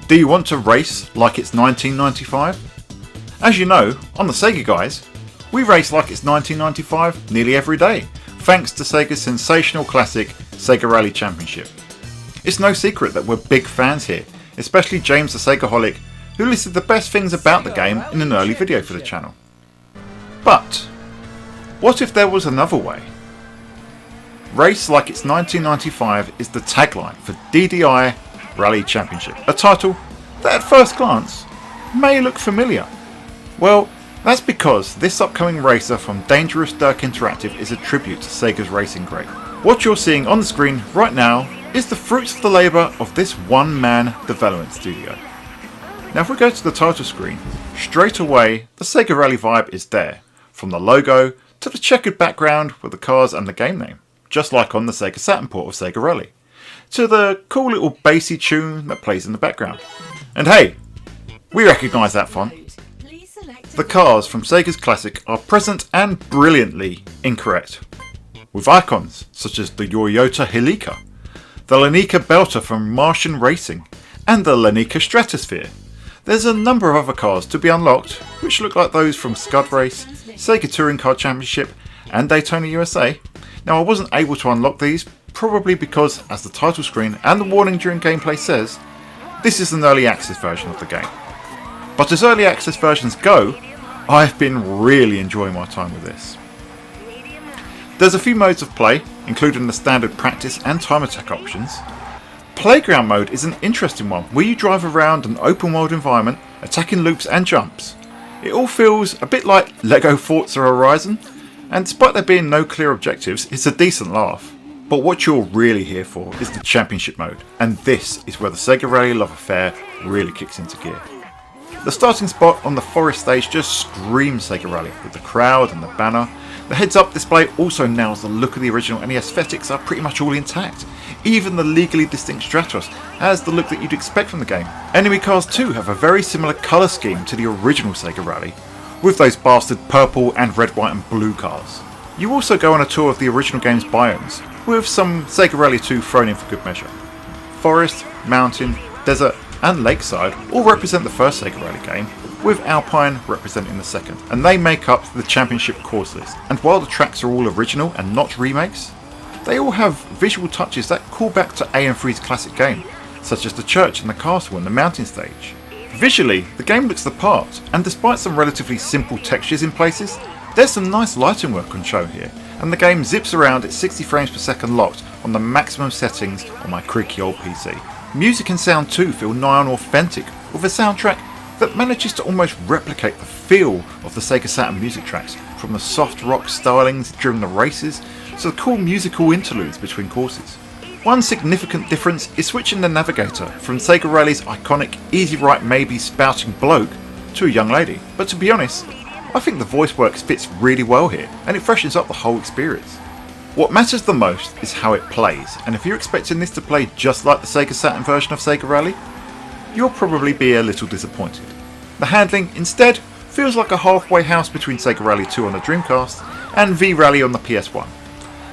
Do you want to race like it's 1995? As you know, on the Sega guys, we race like it's 1995 nearly every day, thanks to Sega's sensational classic Sega Rally Championship. It's no secret that we're big fans here, especially James the Segaholic, who listed the best things about the game in an early video for the channel. But, what if there was another way? Race like it's 1995 is the tagline for DDI Rally Championship, a title that at first glance may look familiar. Well, that's because this upcoming racer from Dangerous Derk Interactive is a tribute to Sega's racing great. What you're seeing on the screen right now is the fruits of the labour of this one-man development studio. Now if we go to the title screen, straight away the Sega Rally vibe is there, from the logo to the checkered background with the cars and the game name, just like on the Sega Saturn port of Sega Rally, to the cool little bassy tune that plays in the background. And hey, we recognise that font. The cars from Sega's classic are present and brilliantly incorrect, with icons such as the Toyota Helica, the Lanica Belter from Martian Racing, and the Lanica Stratosphere. There's a number of other cars to be unlocked which look like those from Scud Race, Sega Touring Car Championship and Daytona USA. Now I wasn't able to unlock these, probably because, as the title screen and the warning during gameplay says, this is an early access version of the game. But as early access versions go, I've been really enjoying my time with this. There's a few modes of play, including the standard practice and time attack options. Playground mode is an interesting one, where you drive around an open world environment, attacking loops and jumps. It all feels a bit like LEGO Forza Horizon, and despite there being no clear objectives, it's a decent laugh. But what you're really here for is the championship mode, and this is where the Sega Rally love affair really kicks into gear. The starting spot on the forest stage just screams Sega Rally, with the crowd and the banner. The heads up display also nails the look of the original, and the aesthetics are pretty much all intact. Even the legally distinct Stratos has the look that you'd expect from the game. Enemy cars too have a very similar colour scheme to the original Sega Rally, with those bastard purple and red, white and blue cars. You also go on a tour of the original game's biomes, with some Sega Rally 2 thrown in for good measure. Forest, mountain, desert and lakeside all represent the first Sega Rally game, with Alpine representing the second, and they make up the championship course list. And while the tracks are all original and not remakes, they all have visual touches that call back to AM3's classic game, such as the church and the castle and the mountain stage. Visually, the game looks the part, and despite some relatively simple textures in places, there's some nice lighting work on show here, and the game zips around at 60 frames per second locked on the maximum settings on my creaky old PC. Music and sound too feel nigh on authentic, with a soundtrack that manages to almost replicate the feel of the Sega Saturn music tracks, from the soft rock stylings during the races to the cool musical interludes between courses. One significant difference is switching the navigator from Sega Rally's iconic easy right maybe spouting bloke to a young lady, but to be honest, I think the voice work fits really well here, and it freshens up the whole experience. What matters the most is how it plays, and if you're expecting this to play just like the Sega Saturn version of Sega Rally, you'll probably be a little disappointed. The handling instead feels like a halfway house between Sega Rally 2 on the Dreamcast and V-Rally on the PS1.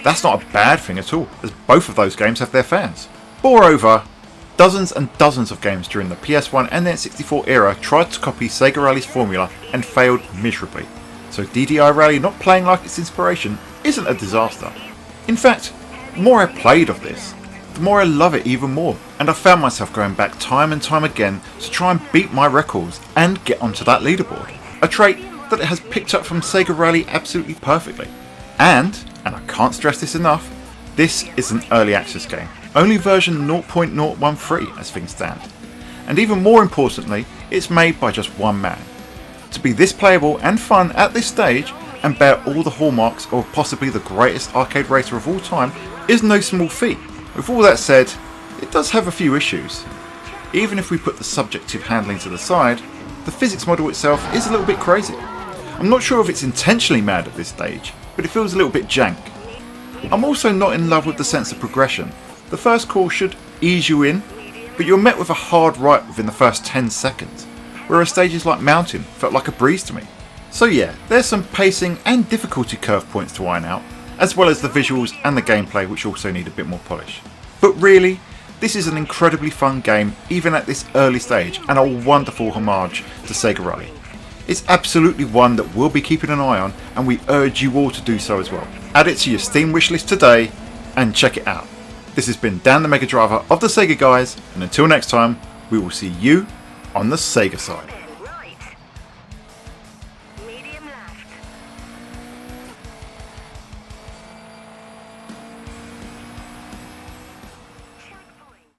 That's not a bad thing at all, as both of those games have their fans. Moreover, dozens and dozens of games during the PS1 and N64 era tried to copy Sega Rally's formula and failed miserably, so DDI Rally not playing like its inspiration isn't a disaster. In fact, the more I played of this, the more I love it even more, and I found myself going back time and time again to try and beat my records and get onto that leaderboard, a trait that it has picked up from Sega Rally absolutely perfectly. And I can't stress this enough, this is an early access game, only version 0.013 as things stand, and even more importantly, it's made by just one man. To be this playable and fun at this stage and bear all the hallmarks of possibly the greatest arcade racer of all time is no small feat. With all that said, it does have a few issues. Even if we put the subjective handling to the side, the physics model itself is a little bit crazy. I'm not sure if it's intentionally mad at this stage, but it feels a little bit jank. I'm also not in love with the sense of progression. The first course should ease you in, but you're met with a hard right within the first 10 seconds, whereas stages like Mountain felt like a breeze to me. So yeah, there's some pacing and difficulty curve points to iron out, as well as the visuals and the gameplay which also need a bit more polish. But really, this is an incredibly fun game even at this early stage, and a wonderful homage to Sega Rally. It's absolutely one that we'll be keeping an eye on, and we urge you all to do so as well. Add it to your Steam wishlist today and check it out. This has been Dan the Mega Driver of the Sega Guys, and until next time, we will see you on the Sega side.